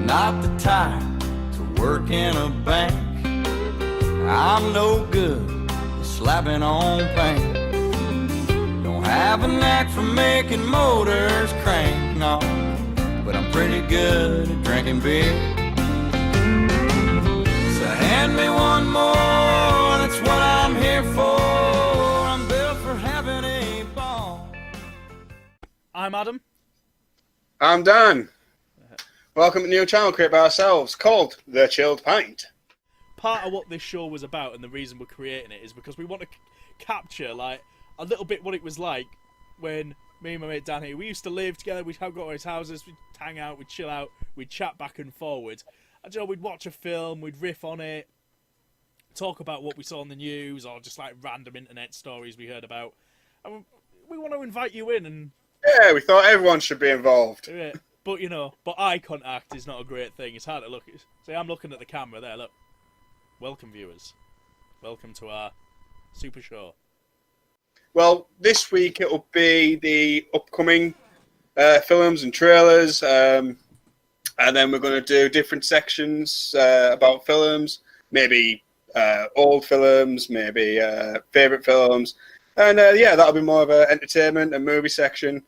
I'm not the type to work in a bank. I'm no good at slapping on paint. Don't have a knack for making motors crank, no, but I'm pretty good at drinking beer. So hand me one more, that's what I'm here for. I'm built for having a ball. I'm Adam. I'm Dan. Welcome to a new channel created by ourselves called The Chilled Pint. Part of what this show was about and the reason we're creating it is because we want to capture like a little bit what it was like when me and my mate Dan here, we used to live together. We'd go to his houses, we'd hang out, we'd chill out, we'd chat back and forward. And, you know, we'd watch a film, we'd riff on it, talk about what we saw on the news or just like random internet stories we heard about. And we want to invite you in and... Yeah, we thought everyone should be involved. Yeah, but you know, eye contact is not a great thing. It's hard to look at. See, I'm looking at the camera there, look. Welcome, viewers. Welcome to our super show. Well, this week it'll be the upcoming films and trailers, and then we're going to do different sections about films, maybe old films, maybe favourite films, and yeah, that'll be more of an entertainment and movie section.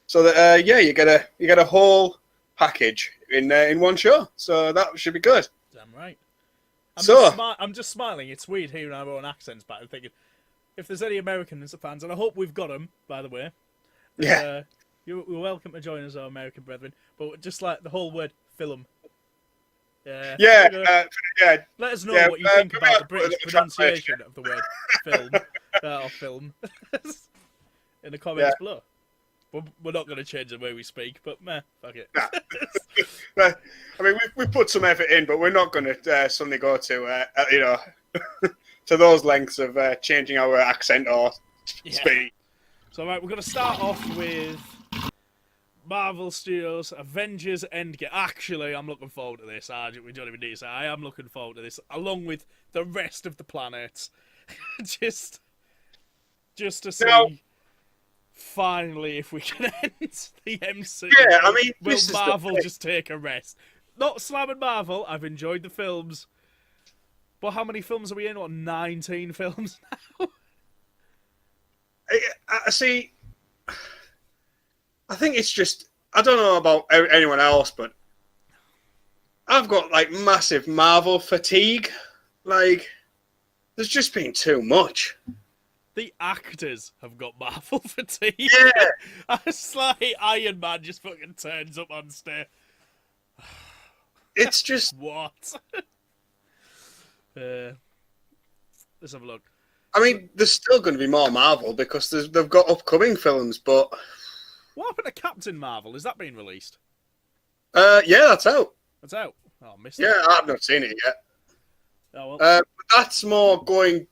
So that yeah, you get a whole package in one show. So that should be good. Damn right. I'm just smiling. It's weird hearing our own accents back and thinking, if there's any American fans, and I hope we've got them, by the way. Yeah. You're welcome to join us, our American brethren. But just like the whole word film. Yeah. Yeah. Let us know what you think about the British pronunciation of the word film or film in the comments below. We're not going to change the way we speak, but meh, fuck it. Nah. I mean, we put some effort in, but we're not going to suddenly go to, you know, to those lengths of changing our accent or speak. So, right, we're going to start off with Marvel Studios' Avengers Endgame. Actually, I'm looking forward to this. We don't even need to say I am looking forward to this, along with the rest of the planet. just to see... Finally, if we can end the MCU, yeah, I mean, will Marvel just take a rest? Not slamming Marvel. I've enjoyed the films, but how many films are we in? What, 19 films now? I see. I think it's just, I don't know about anyone else, but I've got like massive Marvel fatigue. Like, there's just been too much. The actors have got Marvel fatigue. Yeah. It's like Iron Man just fucking turns up on stage. It's just... What? Let's have a look. I mean, there's still going to be more Marvel because they've got upcoming films, but... What happened to Captain Marvel? Is that being released? Yeah, that's out. That's out? Oh, I missed it. Yeah, I've not seen it yet. Oh, well. But that's more going...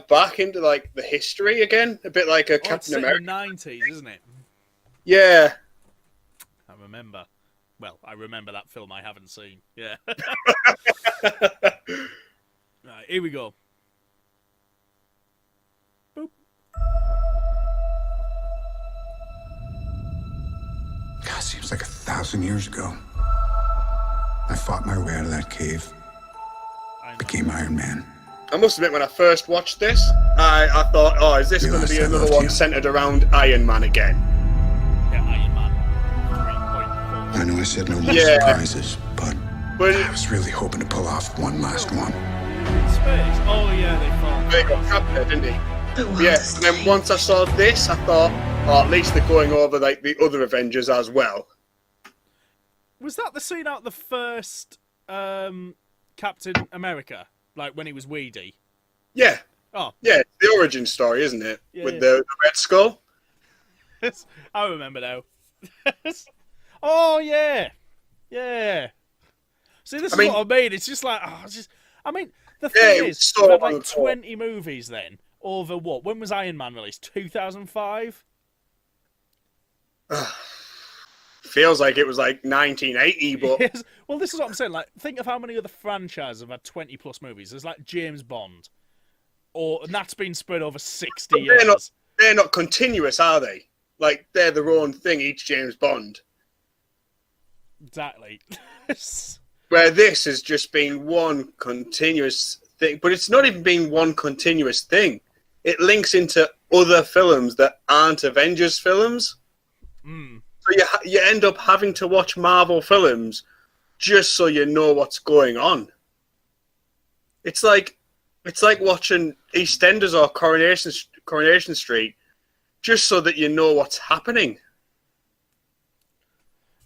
back into like the history again, a bit like a Captain America. It's in the 90s, isn't it? Yeah. I remember. Well, I remember that film I haven't seen. Yeah. Right, here we go. Boop. God, seems like 1,000 years ago. I fought my way out of that cave. Became Iron Man. I must admit, when I first watched this, I thought, oh, is this going to be another one centered around Iron Man again? Yeah, Iron Man 3.4. I know I said no more surprises, but I was really hoping to pull off one last one. Space. Oh, yeah, they fought. They got trapped there, didn't he? Yeah, and then once I saw this, I thought, oh, at least they're going over like the other Avengers as well. Was that the scene out the first Captain America? Like when he was weedy? Yeah. Oh. Yeah, it's the origin story, isn't it? Yeah, with the Red Skull. I remember now. Oh, yeah. Yeah. See, this is what I mean. It's just like, I mean, the thing is, we've had like 20 movies then over what? When was Iron Man released? 2005? Feels like it was like 1980, but... Yes. Well, this is what I'm saying. Like, think of how many other franchises have had 20-plus movies. There's like James Bond. And that's been spread over 60 years. They're not continuous, are they? Like, they're their own thing, each James Bond. Exactly. Where this has just been one continuous thing, but it's not even been one continuous thing. It links into other films that aren't Avengers films. So you end up having to watch Marvel films just so you know what's going on. It's like watching EastEnders or Coronation Street just so that you know what's happening.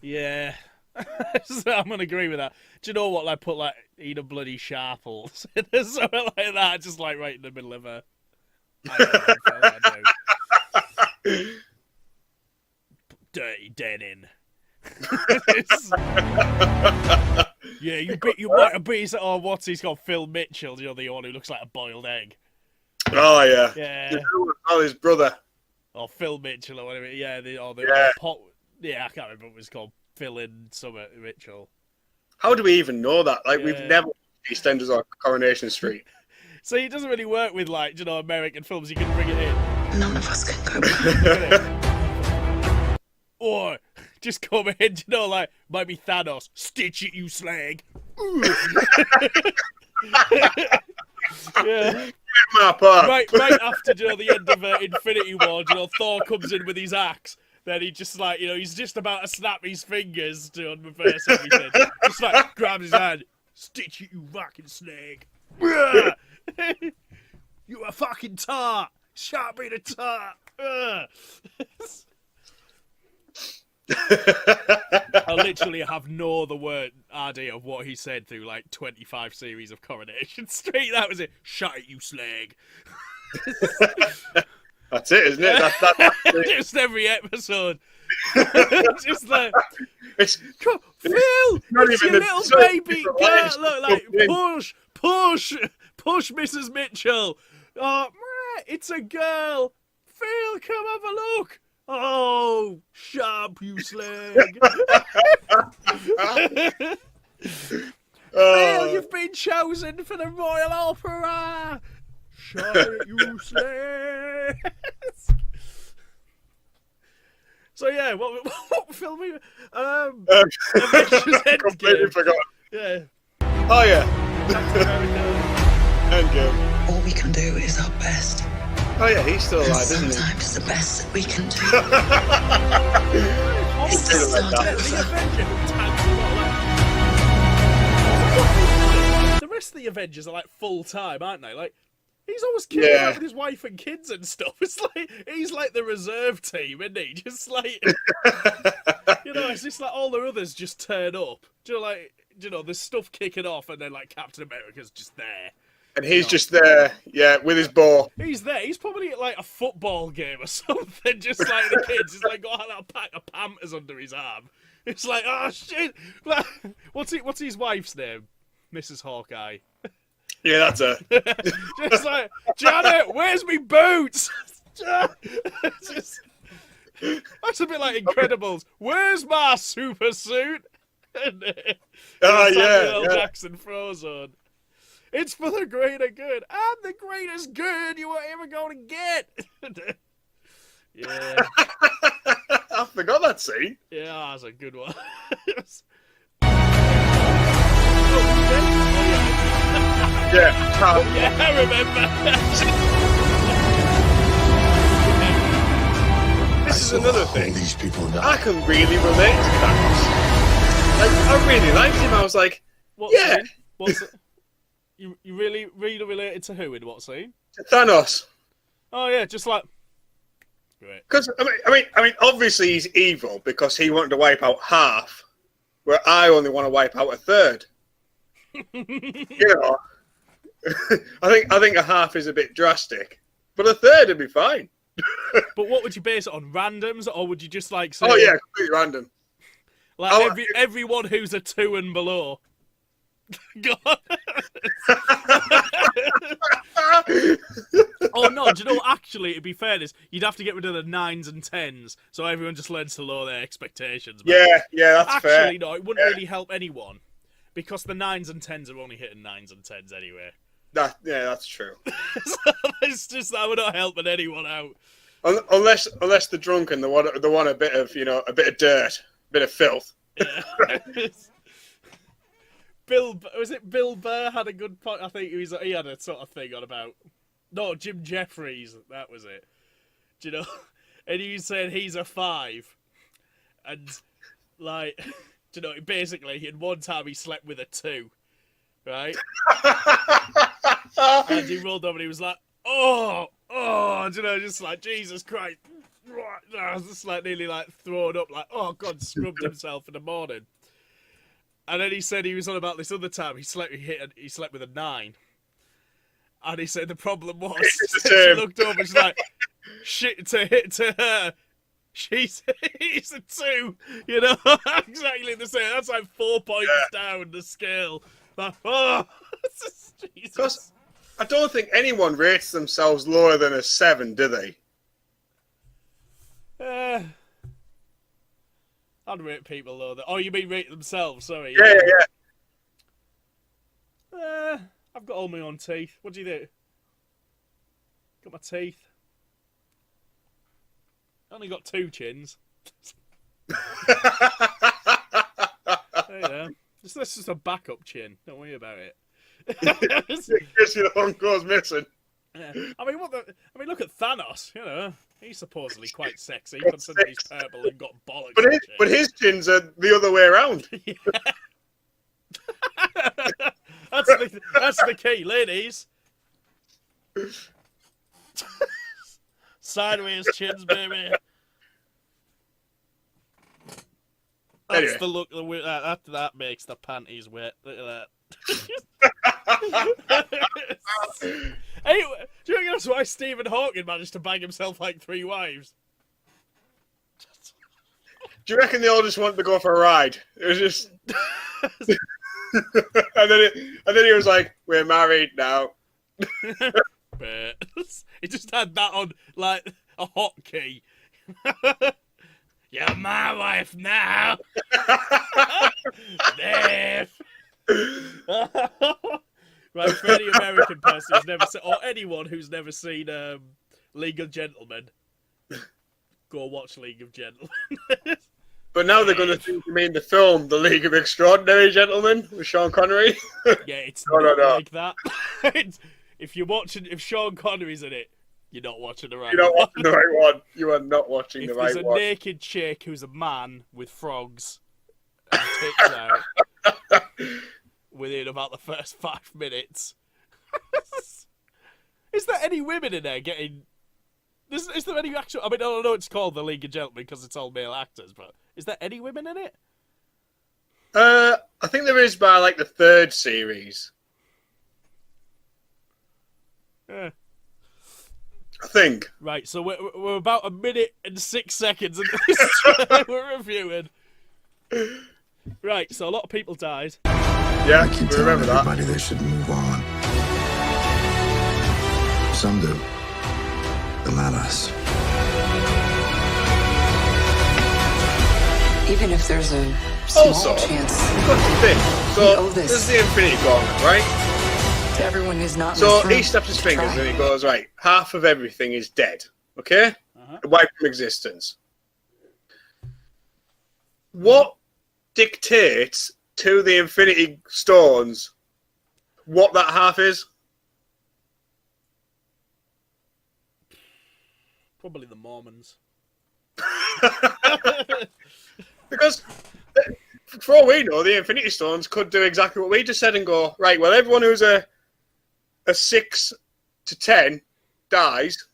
Yeah. So I'm gonna agree with that. Do you know what? Like, put like eat a bloody sharples, something like that, just like right in the middle of a. I don't know. Dirty Denon. Yeah, you might have been. Oh, what's he's called? Phil Mitchell, you know, the one who looks like a boiled egg. Oh yeah. Yeah. Oh, his brother. Or Phil Mitchell or whatever. Yeah. Yeah, I can't remember what it was called. Phil and Summer Mitchell. How do we even know that? Like, Yeah. we've never watched EastEnders or Coronation Street. So he doesn't really work with, like, you know, American films. You can bring it in. None of us can go back. Or just come in, you know, like, might be Thanos. Stitch it, you slag. Yeah. Map up. Right after, you know, the end of Infinity War, you know, Thor comes in with his axe. Then he just, like, you know, he's just about to snap his fingers to reverse everything. Just, like, grabs his hand. Stitch it, you fucking snake. You a fucking tart. Sharp being a tart. I literally have no other word idea of what he said through like 25 series of Coronation Street. That was it. Shut it, you slag. That's it, isn't it? That's it. Just every episode. Just like, It's Phil, not it's even your the- little so- baby so- girl. so- Look, like, so- push, Mrs. Mitchell. Oh, it's a girl. Phil, come have a look. Oh, sharp, you slag. Phil, you've been chosen for the Royal Opera. Sharp, you slag. So yeah, what film we? Avengers completely Endgame. forgot. Yeah. Oh yeah. Captain America. Endgame. All we can do is our best. Oh yeah, he's still And alive, isn't he? sometimes the best that we can do is to Something like start that. The over. Avenger who tanks a lot, like... The rest of the Avengers are like full time, aren't they? Like, he's always killing Yeah. out with his wife and kids and stuff. It's like he's like the reserve team, isn't he? Just like you know, it's just like all the others just turn up. Do you know, like, you know, there's stuff kicking off, and then like Captain America's just there. And he's just there, yeah, with his ball. He's there. He's probably at like a football game or something, just like the kids. He's like got a pack of Pampers under his arm. It's like, oh shit! Like, what's his wife's name? Mrs. Hawkeye. Yeah, that's her. Just like, Janet, where's me boots? Just, that's a bit like Incredibles. Where's my super suit? Oh, Samuel yeah, L. yeah. Jackson Frozone. It's for the greater good. And the greatest good you were ever going to get. Yeah. I forgot that scene. Yeah, that's a good one. Yeah. Yeah, I remember. This is another All thing. these people I die. can really relate to Thanos. Like, I really liked him. I was like, What yeah, scene? What's you really related to who in what scene? Thanos. Oh yeah, just like great. Because I mean, obviously he's evil because he wanted to wipe out half, where I only want to wipe out a third. You know, I think a half is a bit drastic, but a third would be fine. But what would you base it on? Randoms, or would you just like say? Oh yeah, completely random. Like Oh, everyone who's a 2 and below. God. Oh no! Do you know what? Actually, to be fairness, you'd have to get rid of the 9s and 10s, so everyone just learns to lower their expectations. man. Yeah, that's Actually, fair. no, it wouldn't really help anyone because the 9s and 10s are only hitting 9s and 10s anyway. That's true. So it's just that we're not helping anyone out. Unless the drunken, the one a bit of a bit of dirt, a bit of filth. Yeah. Bill Burr had a good point? I think he had a sort of thing on about. No, Jim Jeffries. That was it. Do you know? And he said he's a 5, and like, do you know? Basically, in one time he slept with a 2, right? And he rolled over and he was like, oh, do you know, just like Jesus Christ. I was just like nearly like thrown up, like, oh God, scrubbed himself in the morning. And then he said he was on about this other time he slept with a 9. And he said the problem was she looked over and she's like, shit to her. He's a 2, you know, exactly the same. That's like 4 points down the scale. Like, oh, Jesus. Because I don't think anyone rates themselves lower than a 7, do they? I'd rate people lower than. Oh, you mean rate themselves? Sorry. Yeah. I've got all my own teeth. What do you do? Got my teeth. I only got 2 chins. There you go. That's just a backup chin. Don't worry about it. Because your one goes missing. Yeah. I mean, look at Thanos. You know, he's supposedly quite sexy, considering he's purple and got bollocks. But his chins are the other way around. That's the key, ladies. Sideways chins, baby. That's Anyway. the look. That makes the panties wet. Look at that. Anyway, do you think that's why Stephen Hawking managed to bang himself like 3 wives? Do you reckon they all just wanted to go for a ride? It was just, and then he was like, "We're married now." He just had that on like a hotkey. You're my wife now, Dave. Right, for any American person who's never seen, or anyone who's never seen League of Gentlemen, go watch League of Gentlemen. But now they're going to think you mean the film, The League of Extraordinary Gentlemen, with Sean Connery. Yeah, it's No. like that. If Sean Connery's in it, you're not watching the right You're not one. watching the right one. You are not watching the right If there's one. a naked chick who's a man with frogs and tits out within about the first 5 minutes, is there any women in there getting? Is there any actual? I mean, I don't know. It's called The League of Gentlemen because it's all male actors, but is there any women in it? I think there is by like the 3rd series. Yeah. I think. Right, so we're about 1 minute and 6 seconds into this we're reviewing. Right, so a lot of people died. Yeah, I keep we telling remember that. everybody they should move on. Some do, but not us. Even if there's a small Also, chance you've got to think. We So, owe this. this is the Infinity Gauntlet, right? to everyone who's not in So this room, he snaps his to fingers try. and he goes, right, half of everything is dead. Okay? Wiped from existence. What dictates to the Infinity Stones what that half is? Probably the Mormons. Because for all we know, the Infinity Stones could do exactly what we just said and go, right, well, everyone who's a 6 to 10 dies,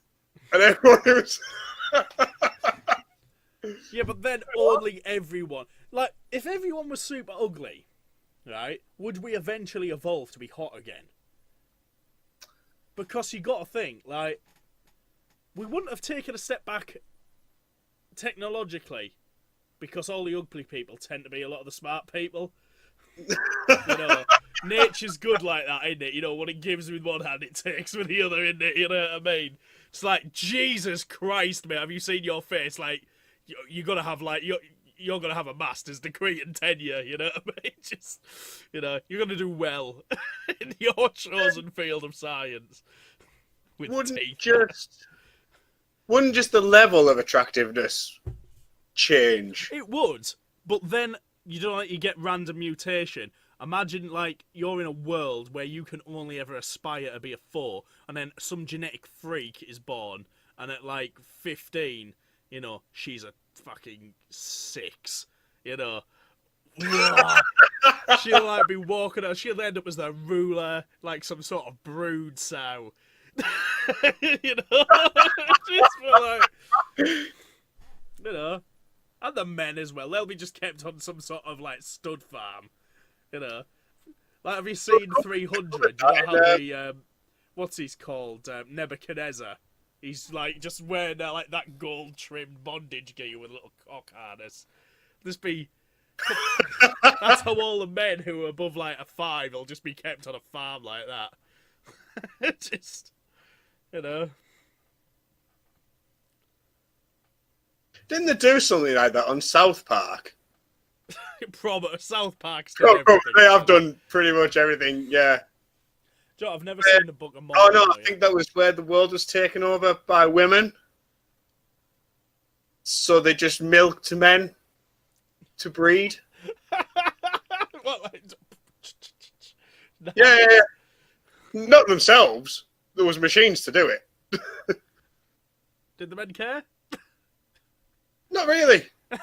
and everyone who's... Yeah, but then only everyone. Like, if everyone was super ugly, right, would we eventually evolve to be hot again? Because you got to think, like, we wouldn't have taken a step back technologically because all the ugly people tend to be a lot of the smart people. You know, nature's good like that, isn't it? You know, what it gives with one hand, it takes with the other, isn't it? You know what I mean? It's like, Jesus Christ, mate, have you seen your face? Like, you're gonna have, like, you're gonna have a master's degree in tenure, you know what I mean? Just, you know, you're gonna do well in your chosen field of science. With teeth. Wouldn't just the level of attractiveness change? It would, but then you don't like you get random mutation. Imagine like you're in a world where you can only ever aspire to be a 4, and then some genetic freak is born, and at like 15, you know, she's a fucking 6. You know, she'll like be walking out. She'll end up as the ruler, like some sort of brood sow. You know, just for like, you know, and the men as well. They'll be just kept on some sort of like stud farm. You know, like have you seen 300? You know how the what's he's called, Nebuchadnezzar? He's like just wearing like that gold trimmed bondage gear with a little cock harness. This be that's how all the men who are above like a 5 will just be kept on a farm like that. Just, you know. Didn't they do something like that on South Park? Probably South Park's They have done pretty much everything, yeah. Joe, I've never seen the Book of Mormon. Oh no, I think that was where the world was taken over by women. So they just milked men to breed. What, like... No. Yeah. Not themselves. There was machines to do it. Did the men care? Not really. I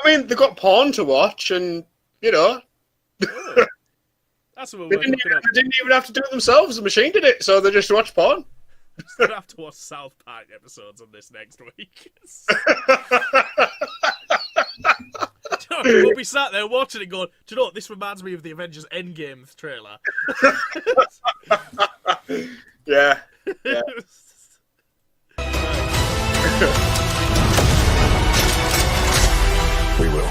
mean, they got porn to watch, and you know, Oh. That's what they we're didn't, looking at. they didn't even have to do it themselves. The machine did it, so they just watched porn. We're gonna have to watch South Park episodes on this next week. We'll be sat there watching it going, do you know what, this reminds me of the Avengers Endgame trailer. Yeah. We will.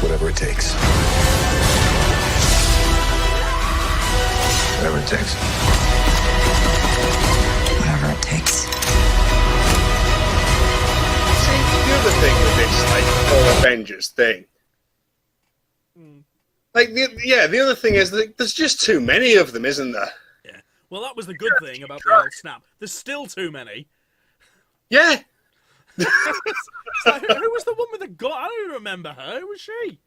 Whatever it takes. Whatever it takes. Whatever it takes. See, the other thing with this, like, whole Avengers thing, like, the other thing is that there's just too many of them, isn't there? Yeah. Well, that was the good thing about the old snap. There's still too many. Yeah. It's like, who was the one with the gun? I don't even remember her. Who was she?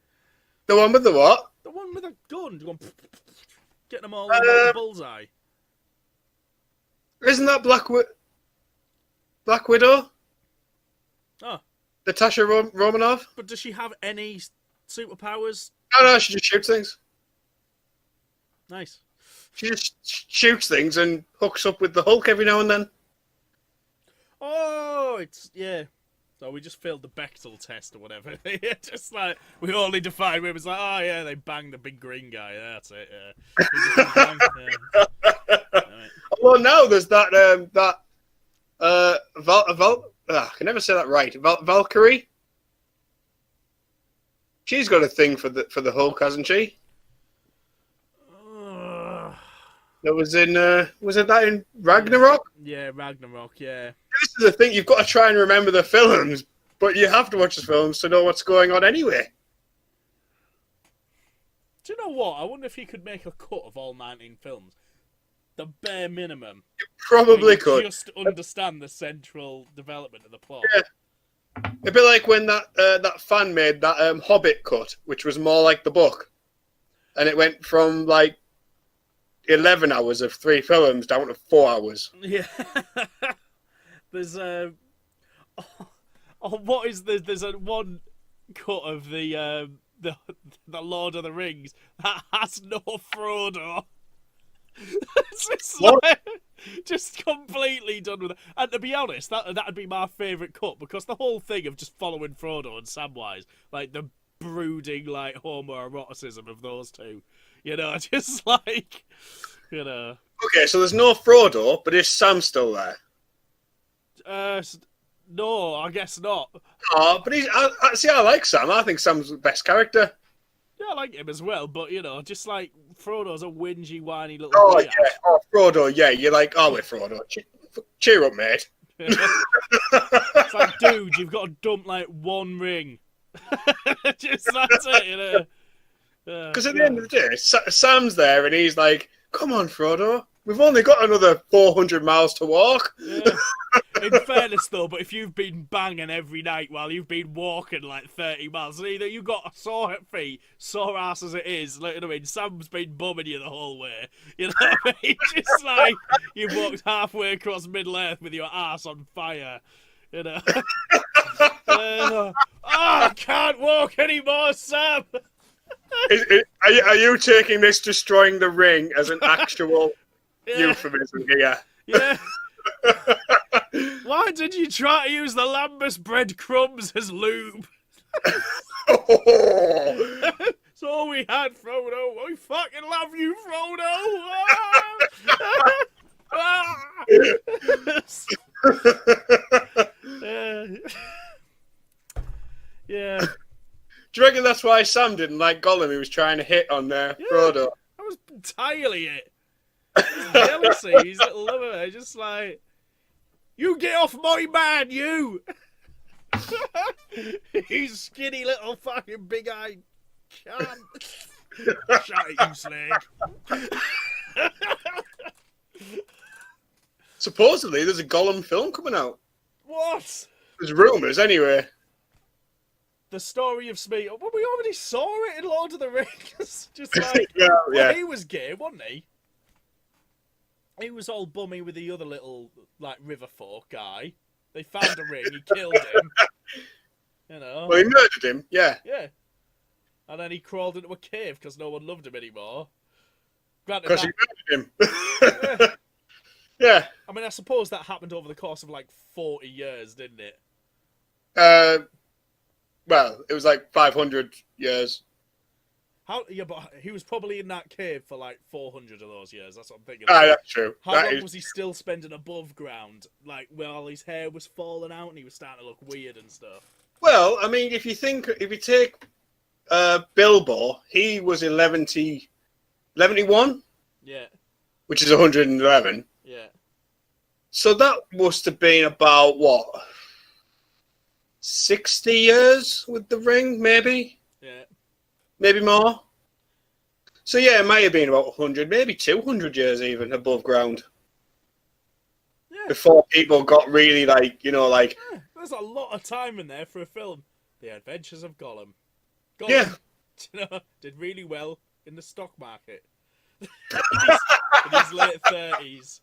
The one with the what? The one with the gun. Going, getting them all in the bullseye. Isn't that Black Widow? Oh. Natasha Romanoff? But does she have any superpowers? No, she just shoots things. Nice. She just shoots things and hooks up with the Hulk every now and then. Oh, it's, yeah. So we just failed the Bechtel test or whatever. Just like, we only defined where it was like, oh yeah, they banged the big green guy. That's it, yeah. Right. Well, now there's that, I can never say that right. Valkyrie? She's got a thing for the Hulk, hasn't she? That was in, was it that in Ragnarok? Yeah, Ragnarok, yeah. This is the thing, you've got to try and remember the films, but you have to watch the films to know what's going on anyway. Do you know what? I wonder if he could make a cut of all 19 films. The bare minimum. You probably could. Just understand the central development of the plot. Yeah. It'd be like when that fan made that Hobbit cut, which was more like the book. And it went from like 11 hours of 3 films down to 4 hours. Yeah. There's what is there's a one cut of the Lord of the Rings that has no Frodo. It's just, like, just completely done with it. And to be honest, that'd be my favourite cut, because the whole thing of just following Frodo and Samwise, like the brooding like homoeroticism of those two, you know, just like, you know. Okay, so there's no Frodo, but is Sam still there? No, I guess not. Oh, but I like Sam. I think Sam's the best character. Yeah, I like him as well, but you know, just like Frodo's a whingy, whiny little. Oh biatch. yeah, oh Frodo, yeah. You're like, oh, wait, Frodo, cheer up, mate. It's like, dude, you've got to dump like one ring. Just that's it, you know. Because at the end of the day, Sam's there, and he's like, "Come on, Frodo, we've only got another 400 miles to walk. Yeah. In fairness, though, but if you've been banging every night while you've been walking like 30 miles, either you've got sore feet, sore ass as it is, like, you know what I mean? Sam's been bumming you the whole way. You know what I mean? Just like you've walked halfway across Middle Earth with your ass on fire. You know? I can't walk anymore, Sam! Are you taking this destroying the ring as an actual euphemism here? Yeah. Why did you try to use the Lambus breadcrumbs as lube? It's all we had, Frodo. We fucking love you, Frodo. Yeah. Do you reckon that's why Sam didn't like Gollum? He was trying to hit on Frodo. That was entirely it. Jealousy, he's little lover, just like, you get off my man, you! You skinny little fucking big-eyed cunt. Shut it, you slag. Supposedly, there's a Gollum film coming out. What? There's rumours, anyway. The story of Smeagol. Well, we already saw it in Lord of the Rings. Just like, yeah. He was gay, wasn't he? He was all bummy with the other little, like, river folk guy. They found a ring, he killed him. You know. Well, he murdered him, yeah. Yeah. And then he crawled into a cave because no one loved him anymore. Granted, Because he murdered him. Yeah. Yeah. I mean, I suppose that happened over the course of, like, 40 years, didn't it? Well, it was like 500 years. Yeah, but he was probably in that cave for, like, 400 of those years. That's what I'm thinking. That's true. How long was he still spending above ground? Like, while his hair was falling out and he was starting to look weird and stuff. Well, I mean, if you take Bilbo, he was 11-1, Yeah. which is 111. Yeah. So that must have been about, what, 60 years with the ring, maybe? Yeah. Maybe more. So yeah, it might have been about 100, maybe 200 years even above ground. Yeah. Before people got really like, Yeah, there's a lot of time in there for a film. The Adventures of Gollum. Yeah. Did really well in the stock market. in his late 30s.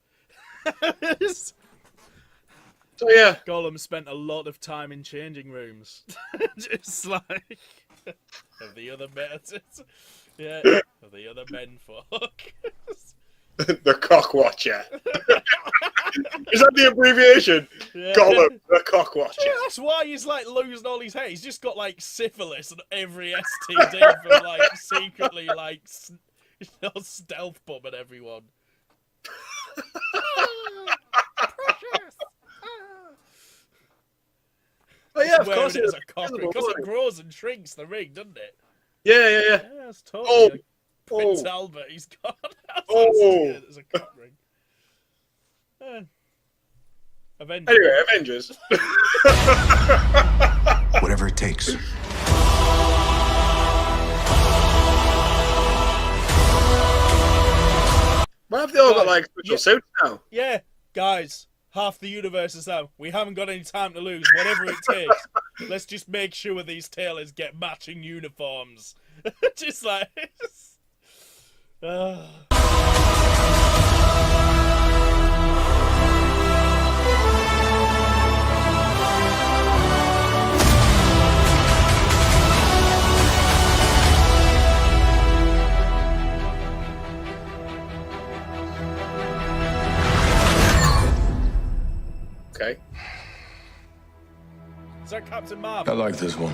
So yeah. Gollum spent a lot of time in changing rooms. Just like of the other men. Yeah, of the other men folk. The cock watcher. Is that the abbreviation? Yeah. Gollum, the cock watcher. Yeah, that's why he's like losing all his hair. He's just got like syphilis and every STD from like secretly like stealth bombing everyone. Precious. Oh yeah, of course it it as is. a cock ring because it grows and shrinks the ring, doesn't it? Yeah. Yeah, it's totally like Prince Oh. Albert. He's got as a cock ring. Avengers. Anyway, Avengers. Whatever it takes. Why have they all got like special suits now? Yeah, guys, half the universe is out. We haven't got any time to lose. Whatever it takes, let's just make sure these tailors get matching uniforms. Just like. Okay. Is that Captain I Marvel? like this one.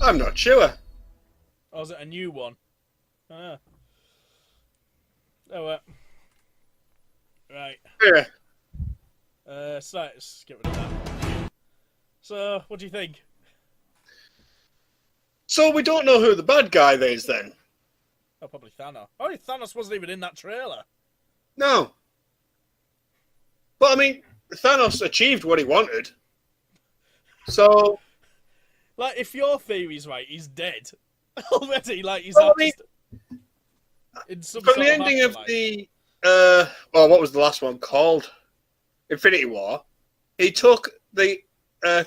I'm not sure. Or is it a new one? Oh, well. Right. Yeah. So let's get rid of that. So, what do you think? So we don't know who the bad guy is then. Oh, probably Thanos. Oh, Thanos wasn't even in that trailer. No. But I mean, Thanos achieved what he wanted. So, Like, if your theory's right, he's dead already. Like, he's Well, not I mean, just... in some from sort the ending of afterlife. the what was the last one called? Infinity War. He took the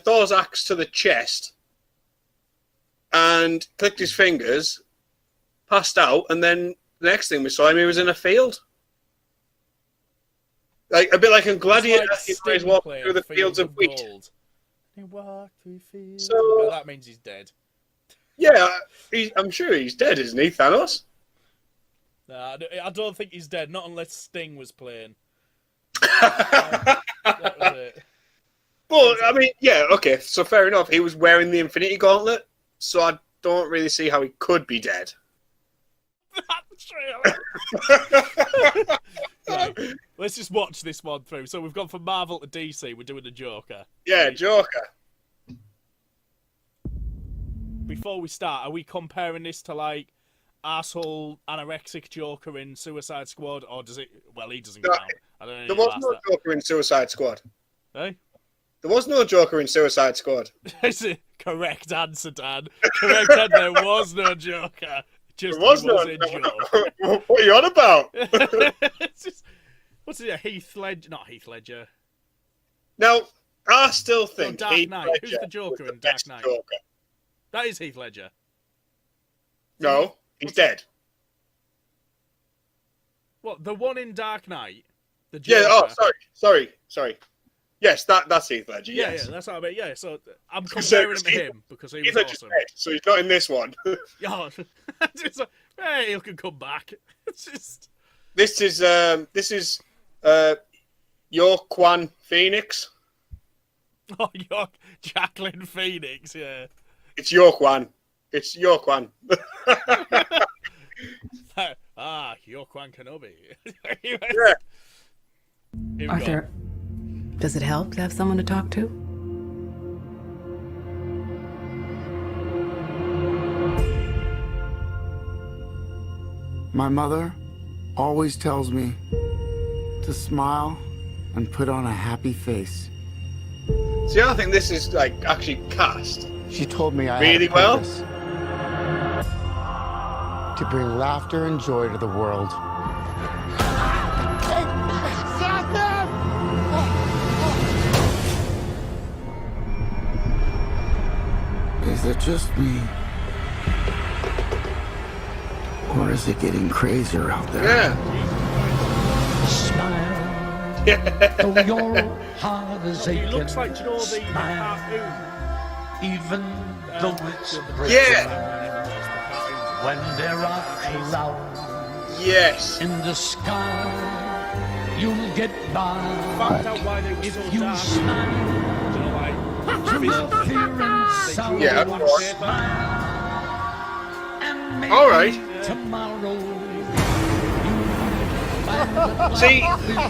Thor's axe to the chest and clicked his fingers, passed out, and then the next thing we saw him, he was in a field. Like a bit like a gladiator, It's like he's Sting walking playing through the fields of wheat. gold. He walked through fields. So- Oh, that means he's dead. Yeah, I'm sure he's dead, isn't he, Thanos? Nah, I don't think he's dead. Not unless Sting was playing. But That was it. I mean, yeah, okay. So fair enough. He was wearing the Infinity Gauntlet, so I don't really see how he could be dead. Right, let's just watch this one through. So we've gone from Marvel to DC. We're doing the Joker. Yeah, Joker. Before we start, are we comparing this to like asshole anorexic Joker in Suicide Squad, or does it? Well, he doesn't No, count. I don't know. There was no Joker in Suicide Squad. Hey, There was no Joker in Suicide Squad. that's a correct answer, Dan. Correct answer. There was no Joker. Just There was he no was in Joker. What are you on about? It's just, what's it? Heath Ledger? Not Heath Ledger. Now, I still think Dark Heath Knight. Who's Ledger the Joker was the in Dark best Knight? Joker. That is Heath Ledger. No, he's dead. What, the one in Dark Knight? The Yeah. Joker? Oh, sorry. Yes, that's Heath Ledger. Yeah, Yes. yeah, that's what I mean. Yeah, so I'm comparing him to him because he Heath was Ledger's awesome. dead, so he's not in this one. Yeah, just like, hey, he can come back. It's just This is Joaquin Phoenix. oh, you're Jacqueline Phoenix. Yeah, It's Joaquin. It's Joaquin. you're Quan Kenobi. Yeah. Here we go. Arthur, does it help to have someone to talk to? My mother always tells me to smile and put on a happy face. See, I think this is like actually cast She told me I really had a well. purpose, to bring laughter and joy to the world. Is it just me? Or is it getting crazier out there? Yeah. Smile, though your heart is He aching. looks like, do you know the Smile, cartoon? even though it's breaking. Yeah. When there are clouds Yes. in the sky, you'll get by. Found out why they were If so you dark. smile Do you know, like through the fear and sorrow, Yeah, of course. and maybe All right. tomorrow. See,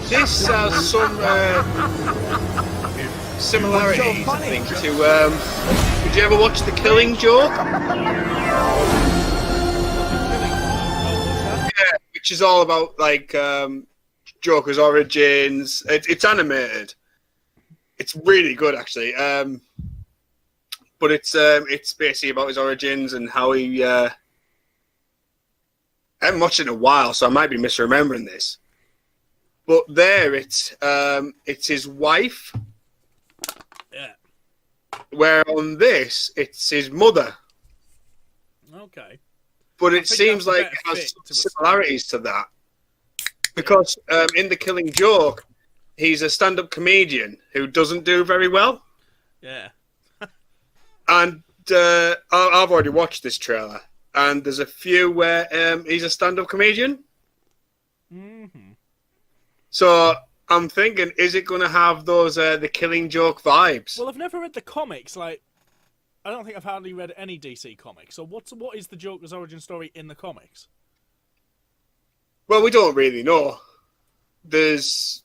this has some similarities, I think, to. Did you ever watch The Killing Joke? Yeah, which is all about like Joker's origins. It's animated. It's really good, actually. But it's basically about his origins and how he. I haven't watched it in a while, so I might be misremembering this. But there, it's his wife. Yeah. Where on this, it's his mother. Okay. But it think seems that's a like it better has fit to a similarities to that. Because in The Killing Joke, he's a stand-up comedian who doesn't do very well. Yeah. And I've already watched this trailer. And there's a few where he's a stand-up comedian. Mm-hmm. So I'm thinking, is it going to have those The Killing Joke vibes? Well, I've never read the comics. Like, I don't think I've hardly read any DC comics. So what is the Joker's origin story in the comics? Well, we don't really know. Because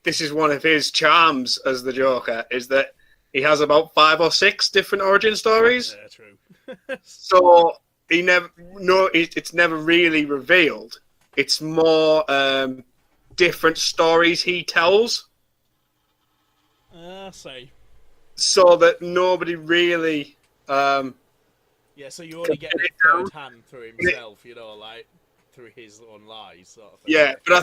this is one of his charms as the Joker, is that he has about 5 or 6 different origin stories. Yeah, true. So it's never really revealed. It's more different stories he tells, See. so that nobody really Yeah, Yeah, so you only get it third hand through himself, you know, like through his own lies, sort of thing. Yeah, but I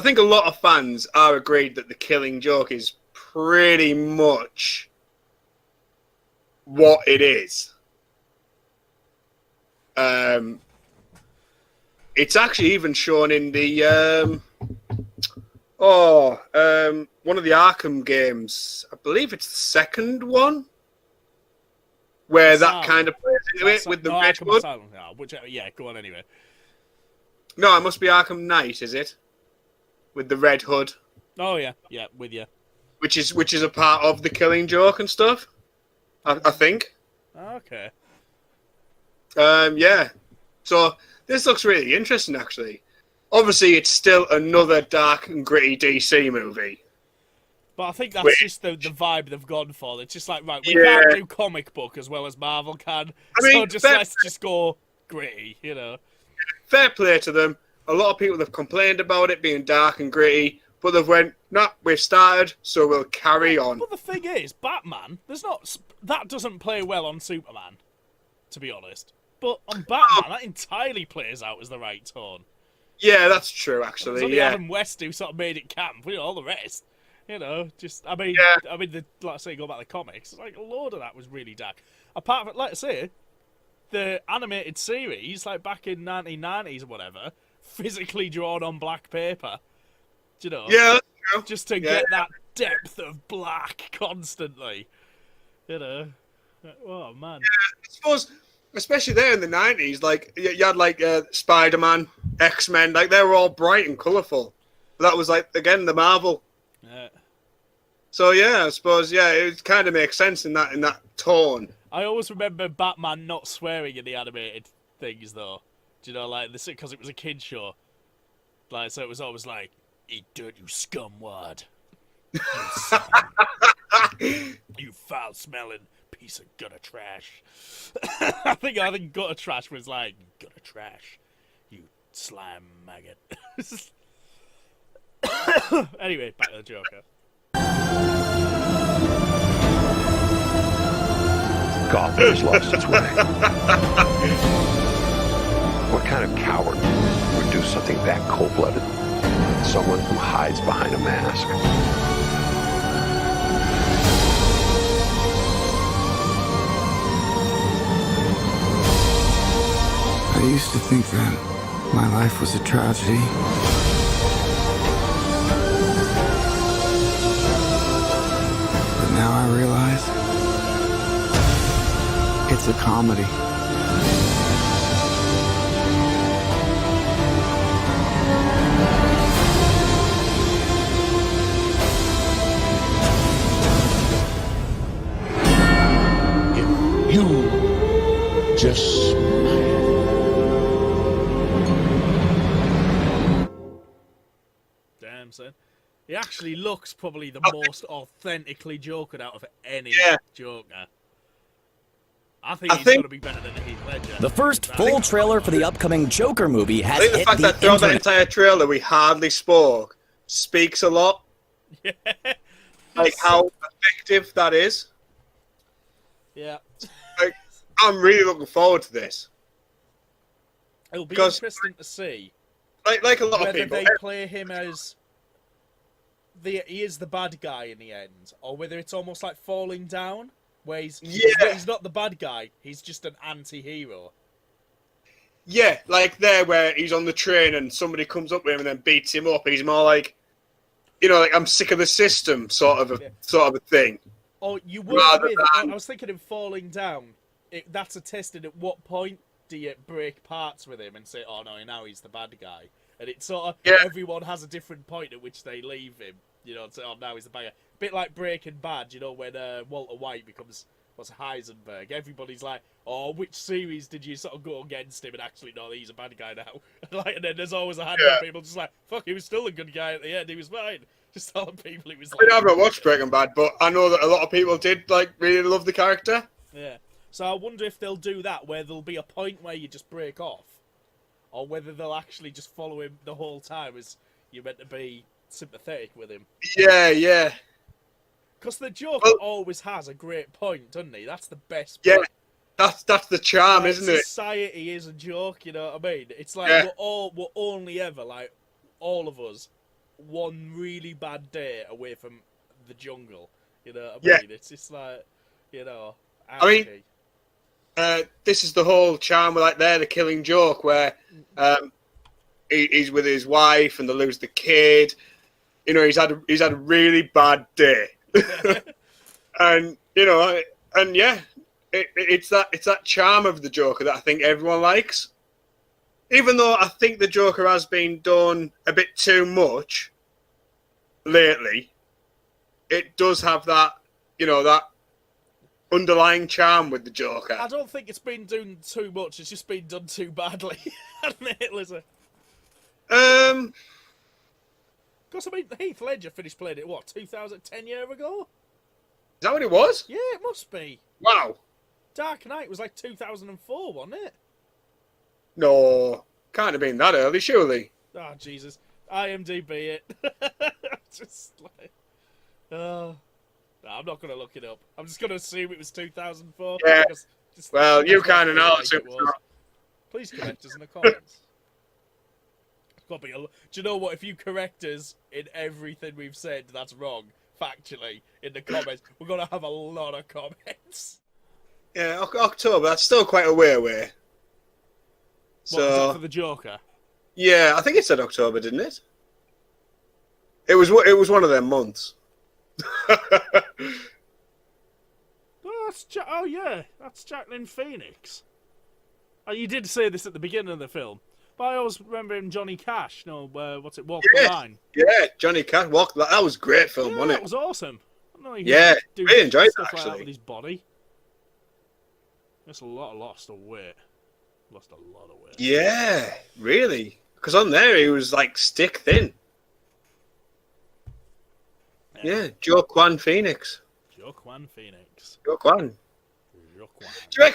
think a lot of fans are agreed that the Killing Joke is pretty much what it is. It's actually even shown in the one of the Arkham games. I believe it's the second one where that kind of plays into it with the Red Hood. Yeah, go on anyway. No, it must be Arkham Knight, is it? With the Red Hood. Oh yeah, with you. Which is a part of the Killing Joke and stuff. I think. Okay. Yeah. So this looks really interesting, actually. Obviously, it's still another dark and gritty DC movie. But I think that's just the vibe they've gone for. It's just like, right, we can't do comic book as well as Marvel can. So let's just go gritty, you know. Fair play to them. A lot of people have complained about it being dark and gritty, but they've went, nah, we've started, so we'll carry on. But the thing is, Batman, that doesn't play well on Superman, to be honest. But on Batman, that entirely plays out as the right tone. Yeah, that's true, actually. It's only Adam West who sort of made it camp. You know, all the rest, you know, like I say, go back to the comics. Like a load of that was really dark. Apart from, like I say, the animated series, like back in 1990s or whatever, physically drawn on black paper. Do you know? Yeah, that's true. Just to get that depth of black constantly. You know? Oh man. Yeah, I suppose, especially there in the 90s, like you had like Spider-Man, X-Men, like they were all bright and colourful. But that was like again the Marvel. Yeah. So yeah, I suppose it kind of makes sense in that tone. I always remember Batman not swearing in the animated things though. Do you know, like because it was a kid show. Like so, it was always like, "Eat dirt, you scumwad! You son. You foul-smelling piece of gutter trash." I think gutter trash was like, "Gutter trash, you slime maggot." Anyway, back to the Joker. Gotham has lost its way. What kind of coward would do something that cold-blooded? Someone who hides behind a mask. I used to think that my life was a tragedy. But now I realize it's a comedy. You just smile. Damn, son. He actually looks probably the most authentically Joker out of any Joker. I think he's going to be better than Heath Ledger. The first full trailer for the upcoming Joker movie has hit the fact that throughout that entire trailer we hardly spoke speaks a lot. Yeah. Like how effective that is. Yeah. Like, I'm really looking forward to this. It'll be interesting to see. Like a lot of whether people, they play him as he is the bad guy in the end, or whether it's almost like Falling Down, where he's not the bad guy, he's just an anti-hero. Yeah, like there where he's on the train and somebody comes up with him and then beats him up, and he's more like, you know, like I'm sick of the system, sort of a thing. Or you would. I was thinking of Falling Down. That's a test. At what point do you break parts with him and say, "Oh no, now he's the bad guy"? And it's sort of everyone has a different point at which they leave him. You know, and say, "Oh, now he's the bad guy." A bit like Breaking Bad, you know, when Walter White becomes Heisenberg. Everybody's like, "Oh, which series did you sort of go against him?" And actually, no, he's a bad guy now. And then there's always a handful of people just like, "Fuck, he was still a good guy at the end. He was fine." Just telling people he was. I haven't watched Breaking Bad, but I know that a lot of people did like really love the character. Yeah. So I wonder if they'll do that, where there'll be a point where you just break off, or whether they'll actually just follow him the whole time as you're meant to be sympathetic with him. Yeah. Because the Joker always has a great point, doesn't he? That's the best. Yeah. Point. that's the charm, like, isn't it? Society is a joke, you know what I mean? It's like Yeah. we're only ever, like, all of us, one really bad day away from the jungle. You know what I mean? It's just like, you know, anarchy. This is the whole charm, like they're the Killing Joke, where he's with his wife and they lose the kid. You know, he's had a really bad day, and you know, and yeah, it's that charm of the Joker that I think everyone likes. Even though I think the Joker has been done a bit too much lately, it does have that, you know, that underlying charm with the Joker. I don't think it's been done too much. It's just been done too badly, hasn't it, Lizzie? Because, I mean, Heath Ledger finished playing it, what, 10 years ago? Is that what it was? Yeah, it must be. Wow. Dark Knight was like 2004, wasn't it? No, can't have been that early, surely. Oh, Jesus. IMDb it. Just like... No, I'm not going to look it up. I'm just going to assume it was 2004. Yeah. Well, you kind of know. Please correct us in the comments. Got to be do you know what? If you correct us in everything we've said that's wrong, factually, in the comments, we're going to have a lot of comments. Yeah, October. That's still quite a way away. What was that for the Joker? Yeah, I think it said October, didn't it? It was one of them months. Oh yeah, that's Jacqueline Phoenix. Oh, you did say this at the beginning of the film, but I always remember him Johnny Cash. No, what's it? Walk the Line. Yeah, Johnny Cash. That was a great film, wasn't it? That was awesome. I really enjoyed stuff that, actually. Like that with his body. That's lost a weight. Lost a lot of weight. Yeah, really. Because on there he was like stick thin. Yeah, Joaquin Phoenix. Joaquin Phoenix. Joaquin. Do you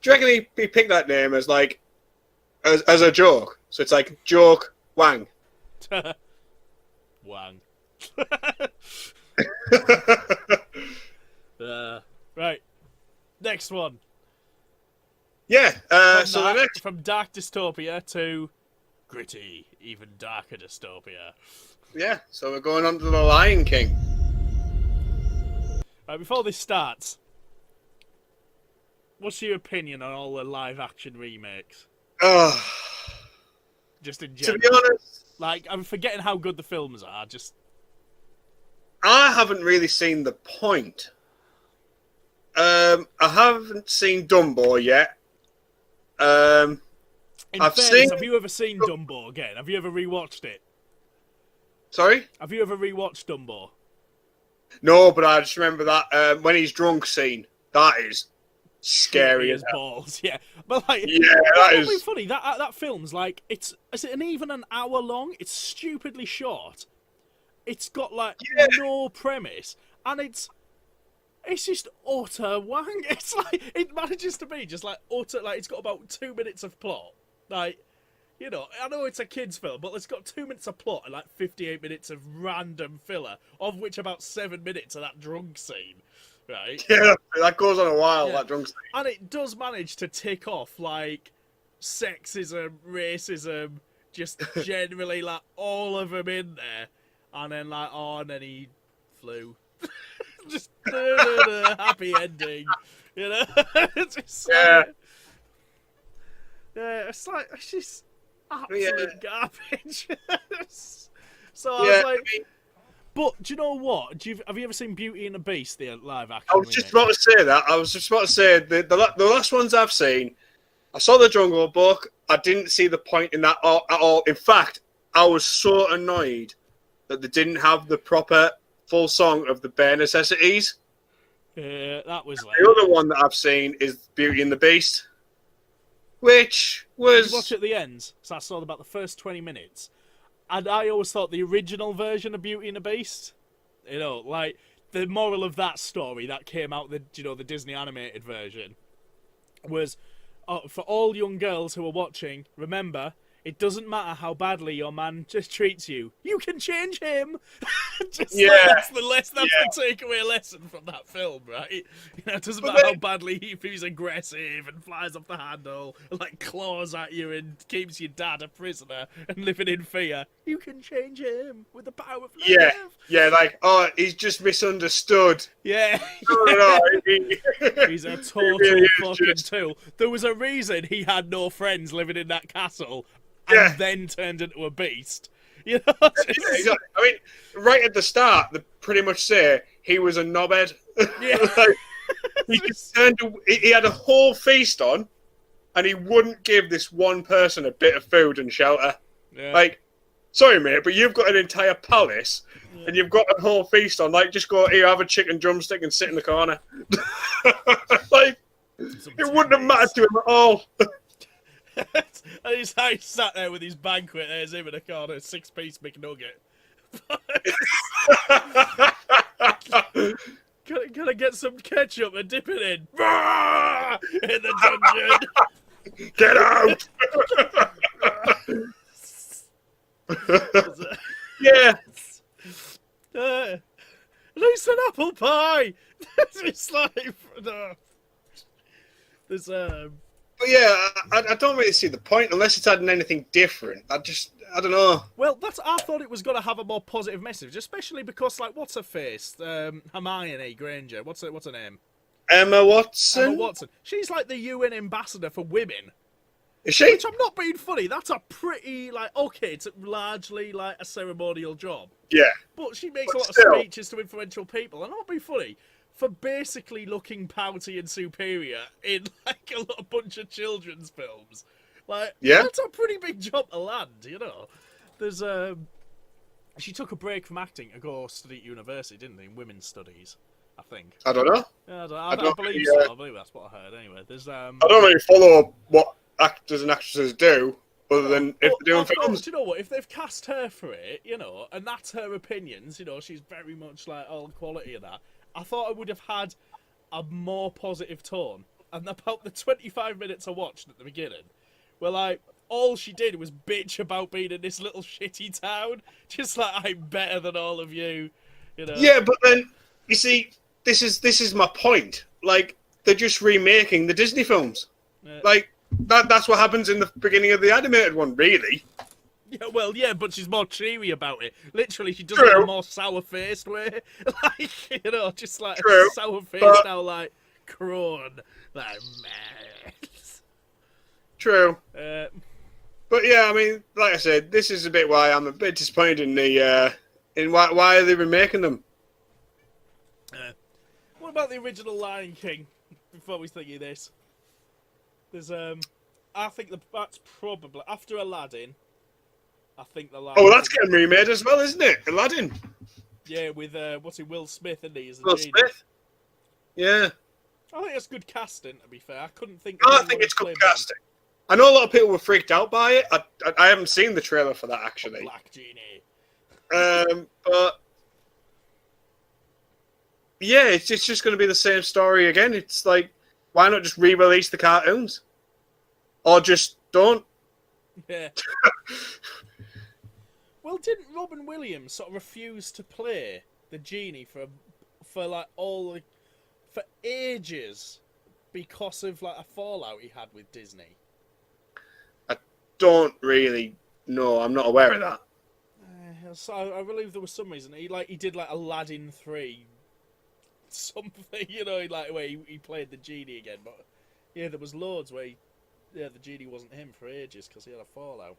reckon he picked that name as like as a joke? So it's like Joke Wang. Wang. Right. Next one. Yeah. So the next from dark dystopia to gritty, even darker dystopia. Yeah. So we're going on to the Lion King. Right, before this starts, what's your opinion on all the live-action remakes? Just in general. To be honest, like, I'm forgetting how good the films are. I haven't really seen the point. I haven't seen Dumbo yet. In fairness, have you ever seen Dumbo again? Have you ever rewatched it? Sorry? Have you ever rewatched Dumbo? No, but I just remember that when he's drunk scene. That is scary as balls. Yeah, but like, that is funny. That film's like is it even an hour long? It's stupidly short. It's got like no premise, and it's just utter wang. It's like it manages to be just like utter like it's got about 2 minutes of plot. Like, you know, I know it's a kids' film, but it's got 2 minutes of plot and like 58 minutes of random filler, of which about 7 minutes are that drunk scene, right? Yeah, that goes on a while, that drunk scene. And it does manage to tick off, like, sexism, racism, just generally, like, all of them in there. And then, like, and then he flew. Just, happy ending, you know? It's just, yeah, it's like, it's just absolute garbage. So I was like, but do you know what? Have you ever seen Beauty and the Beast, the live action? I was just about to say that. I was just about to say the last ones I've seen. I saw the Jungle Book. I didn't see the point in that at all. In fact, I was so annoyed that they didn't have the proper full song of the bare necessities. That was like... The other one that I've seen is Beauty and the Beast, which was... Did you watch at the end? So I saw about the first 20 minutes. And I always thought the original version of Beauty and the Beast, you know, like the moral of that story that came out, the Disney animated version, was for all young girls who are watching, remember, it doesn't matter how badly your man just treats you. You can change him. Just Yeah. like, that's the takeaway lesson from that film, right? You know, it doesn't matter how badly if he's aggressive and flies off the handle and like claws at you and keeps your dad a prisoner and living in fear. You can change him with the power of love. Yeah, like, oh, he's just misunderstood. Yeah. He's a total really fucking tool. There was a reason he had no friends living in that castle and then turned into a beast. You know? Exactly. I mean, right at the start, they pretty much say he was a knobhead. Yeah. He had a whole feast on, and he wouldn't give this one person a bit of food and shelter. Yeah. Like, sorry, mate, but you've got an entire palace, and you've got a whole feast on. Like, just go here, have a chicken drumstick, and sit in the corner. Like, it wouldn't have mattered to him at all. And he's like sat there with his banquet. There's him in a corner, 6-piece McNugget. Can I get some ketchup and dip it in? In the dungeon. Get out! Yeah. At least an apple pie. It's like there's But yeah, I don't really see the point unless it's adding anything different. I don't know. Well, I thought it was going to have a more positive message, especially because, like, what's her face? Hermione Granger. What's her name? Emma Watson? Emma Watson. She's like the UN ambassador for women. Is she? Which I'm not being funny. That's a pretty, like, okay, it's largely, like, a ceremonial job. Yeah. But she makes a lot of speeches to influential people. I'm not being funny. For basically looking pouty and superior in, like, a bunch of children's films. Like, that's a pretty big job to land, you know? There's, she took a break from acting to go study at university, didn't they? In women's studies, I think. I don't know. Yeah, I believe so. I believe that's what I heard, anyway. There's, I don't really follow what actors and actresses do, other than if they're doing films. Do you know what? If they've cast her for it, you know, and that's her opinions, you know, she's very much, like, all the quality of that. I thought I would have had a more positive tone. And about the 25 minutes I watched at the beginning, where, like, all she did was bitch about being in this little shitty town. Just like, I'm better than all of you, you know. Yeah, but then, you see, this is my point. Like, they're just remaking the Disney films. Like, that's what happens in the beginning of the animated one, really. Yeah, well, yeah, but she's more cheery about it. Literally, she does it in a more sour-faced way. Like, you know, just like sour-faced now, like, crone. Like, man. True. But yeah, I mean, like I said, this is a bit why I'm a bit disappointed in the why are they remaking them? What about the original Lion King? Before we think of this, there's I think that's probably after Aladdin. I think the Lion Oh, that's getting remade as well, isn't it? Aladdin. Yeah, with Will Smith, isn't he? As the Will genie. Smith. Yeah. I think it's good casting. To be fair, I couldn't think. I think it's good casting. I know a lot of people were freaked out by it. I haven't seen the trailer for that actually. Black Genie. But yeah, it's just going to be the same story again. It's like, why not just re-release the cartoons, or just don't? Yeah. Well, didn't Robin Williams sort of refuse to play the genie for ages because of like a fallout he had with Disney? I don't really know. I'm not aware of that. So I believe there was some reason he did like Aladdin 3 something, you know, like where he played the genie again. But yeah, there was loads where the genie wasn't him for ages because he had a fallout.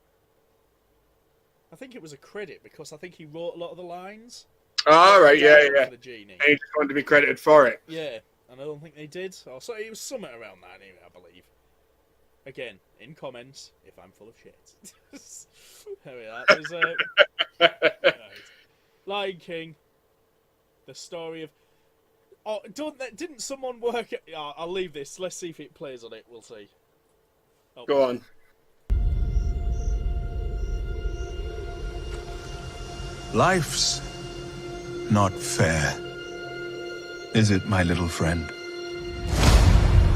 I think it was a credit because I think he wrote a lot of the lines. Oh, right, yeah. The genie. And he just wanted to be credited for it. Yeah, and I don't think they did. So it was somewhere around that anyway, I believe. Again, in comments, if I'm full of shit. There we are. There's right. Lion King. The story of... Oh, didn't someone work at... Oh, I'll leave this. Let's see if it plays on it. We'll see. Oh. Go on. Life's not fair, is it, my little friend?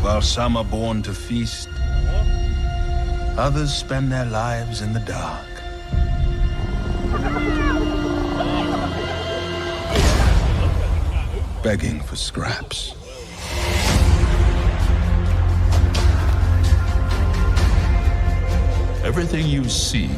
While some are born to feast, Others spend their lives in the dark. Begging for scraps. Everything you see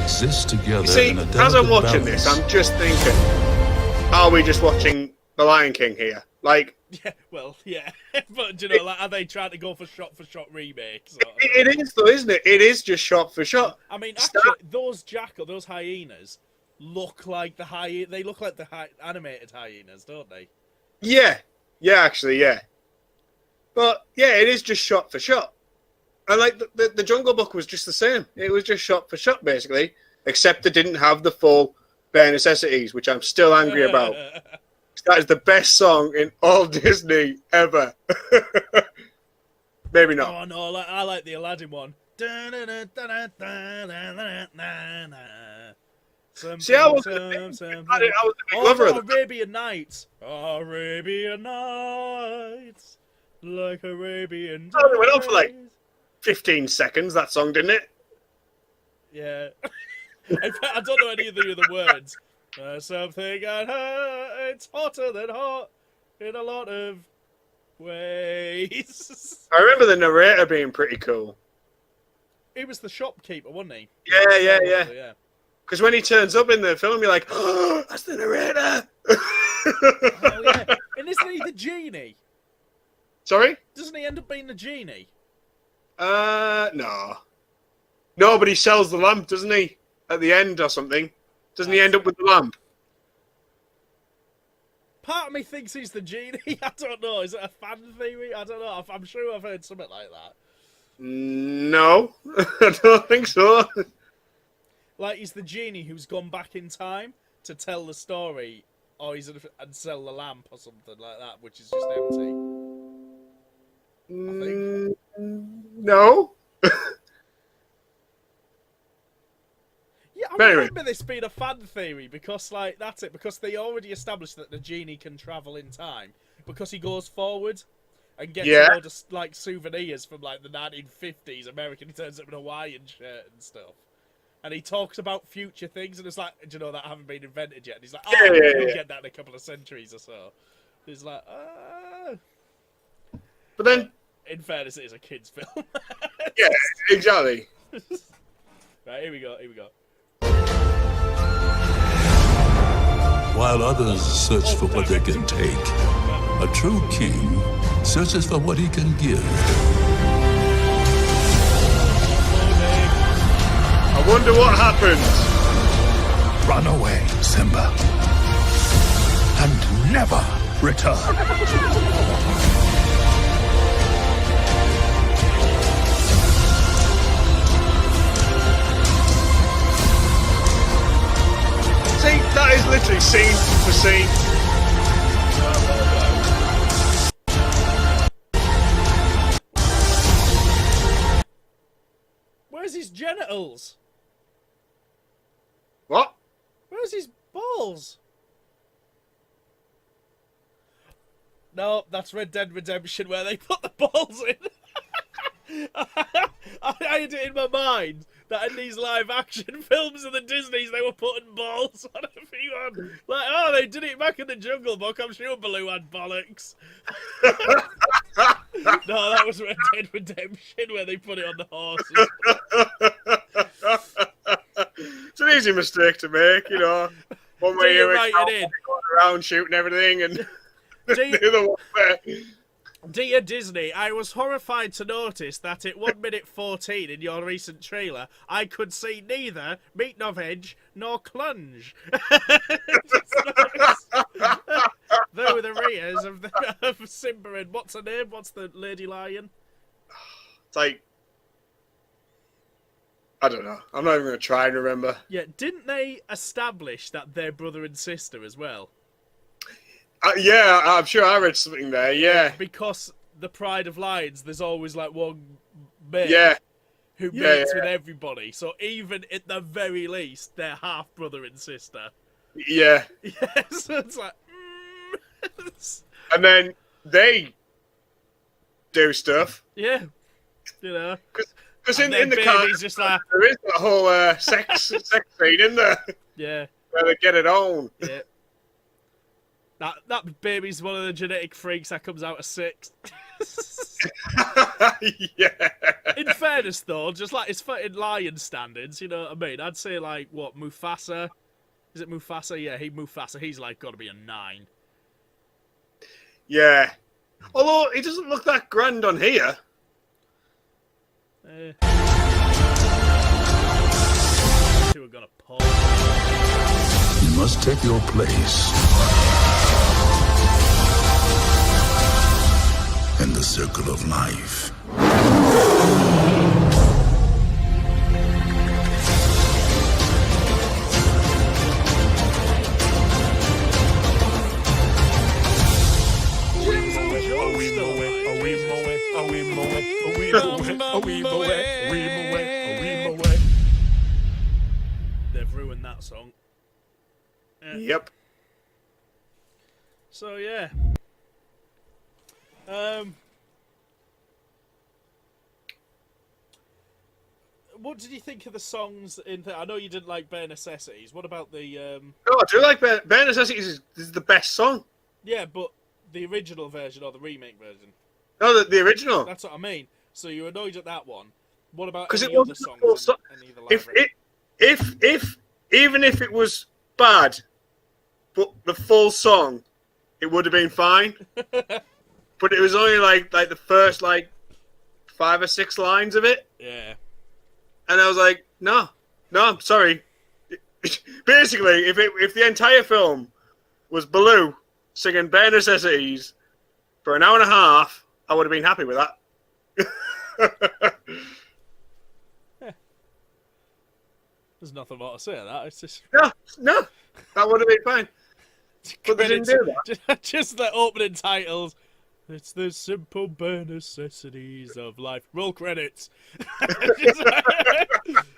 exists together See, in a as I'm delicate watching balance. this, I'm just thinking, are we just watching The Lion King here? Like, Yeah, well, yeah. But, you know, like, are they trying to go for shot remakes? it is though, isn't it? It is just shot for shot. I mean, actually, those hyenas look like they look like the animated hyenas, don't they? Yeah, actually, yeah. But yeah, it is just shot for shot. And like the Jungle Book was just the same. It was just shot for shot, basically, except it didn't have the full bare necessities, which I'm still angry about. That is the best song in all Disney ever. Maybe not. Oh no, I like the Aladdin one. See, I was a big lover of Arabian Nights. Arabian Nights. Like Arabian Nights. Oh, it went on for like 15 seconds, that song, didn't it? Yeah. In fact, I don't know any of the other words. Something I heard, it's hotter than hot in a lot of ways. I remember the narrator being pretty cool. He was the shopkeeper, wasn't he? Yeah. Because when he turns up in the film, you're like, oh, that's the narrator. Oh, yeah. And isn't he the genie? Sorry? Doesn't he end up being the genie? No. No, but he sells the lamp, doesn't he? At the end or something. Doesn't he end up with the lamp? Part of me thinks he's the genie. I don't know. Is it a fan theory? I don't know. I'm sure I've heard something like that. No. I don't think so. Like he's the genie who's gone back in time to tell the story, or and sell the lamp or something like that, which is just empty. I think. No. Yeah, I Anyway. remember this being a fan theory because, like, that's it. Because they already established that the genie can travel in time because he goes forward and gets a load of like souvenirs from like the 1950s American. He turns up in a Hawaiian shirt and stuff, and he talks about future things. And it's like, do you know that haven't been invented yet? And he's like, we'll get that in a couple of centuries or so. He's like, But then, in fairness, it is a kids' film. yeah, exactly. Right, here we go. While others search for what they can take, a true king searches for what he can give. I wonder what happens. Run away, Simba, and never return. See, that is literally scene for scene. Where's his genitals? What? Where's his balls? No, that's Red Dead Redemption where they put the balls in. I had it in my mind that in these live action films of the Disneys they were putting balls on everyone. Like, oh, they did it back in the Jungle Book. I'm sure Baloo had bollocks. No, that was Red Dead Redemption where they put it on the horses. It's an easy mistake to make, you know. One way you're write it in? going around shooting everything, and the other one where... Dear Disney, I was horrified to notice that at 1 minute 14 in your recent trailer, I could see neither meat nor veg nor clunge. Though the rears of Simba and what's her name? What's the lady lion? It's like... I don't know. I'm not even going to try and remember. Yeah, didn't they establish that they're brother and sister as well? Yeah, I'm sure I read something there, yeah. Because the Pride of Lions, there's always like one mate who mates with everybody. So even at the very least, they're half brother and sister. Yeah. Yeah, so it's like... And then they do stuff. Yeah. You know, because in the car, just like, there is that whole sex scene in there. Yeah. Where they get it on. Yeah. That baby's one of the genetic freaks that comes out of 6. Yeah. In fairness, though, just like it's in lion standards, you know what I mean? I'd say like what Mufasa. Is it Mufasa? Yeah, Mufasa. He's like got to be a 9. Yeah. Although he doesn't look that grand on here. Two are gonna pop. You must take your place in the circle of life. They've ruined that song. Yep. So yeah. What did you think of the songs in I know you didn't like Bare Necessities. What about the Oh, I do like Bare Necessities is the best song. Yeah, but the original version or the remake version? No, the original. That's what I mean. So you're annoyed at that one. What about Because any it other songs? Even if it was bad, but the full song, it would have been fine. But it was only like the first 5 or 6 lines of it. Yeah. And I was like, no, I'm sorry. Basically, if the entire film was Baloo singing Bare Necessities for an hour and a half, I would have been happy with that. There's nothing more to say to that. It's just no, that would have been fine. But they didn't do that. Just the opening titles. It's the simple bare necessities of life. Roll credits.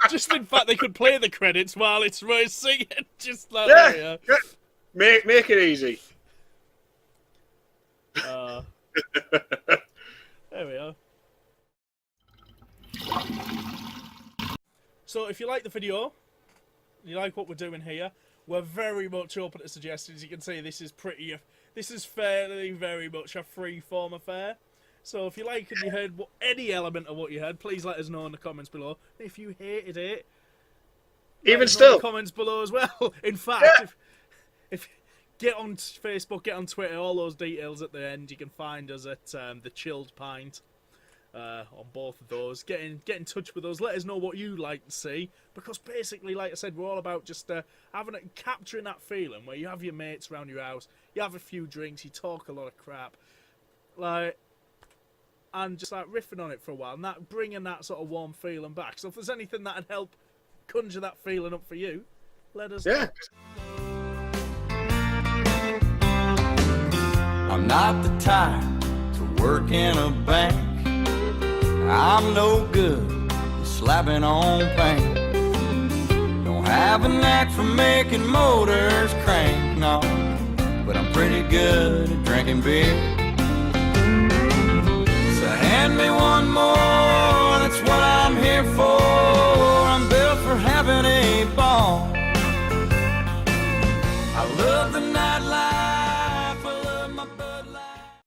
Just in fact, they could play the credits while it's Roy singing. Just like yeah. Make it easy. There we are. So if you like the video, you like what we're doing here, we're very much open to suggestions. You can see this is fairly very much a free-form affair. So if you like and you heard any element of what you heard, please let us know in the comments below. If you hated it, even still, in the comments below as well. In fact, if get on Facebook, get on Twitter, all those details at the end. You can find us at the Chilled Pint. On both of those, get in touch with us. Let us know what you like to see, because basically, like I said, we're all about just capturing that feeling where you have your mates around your house, you have a few drinks, you talk a lot of crap, and just riffing on it for a while, and that bringing that sort of warm feeling back. So if there's anything that'd help conjure that feeling up for you, let us know. I'm not the type to work in a bank. I'm no good at slapping on paint. Don't have a knack for making motors crank, no. But I'm pretty good at drinking beer.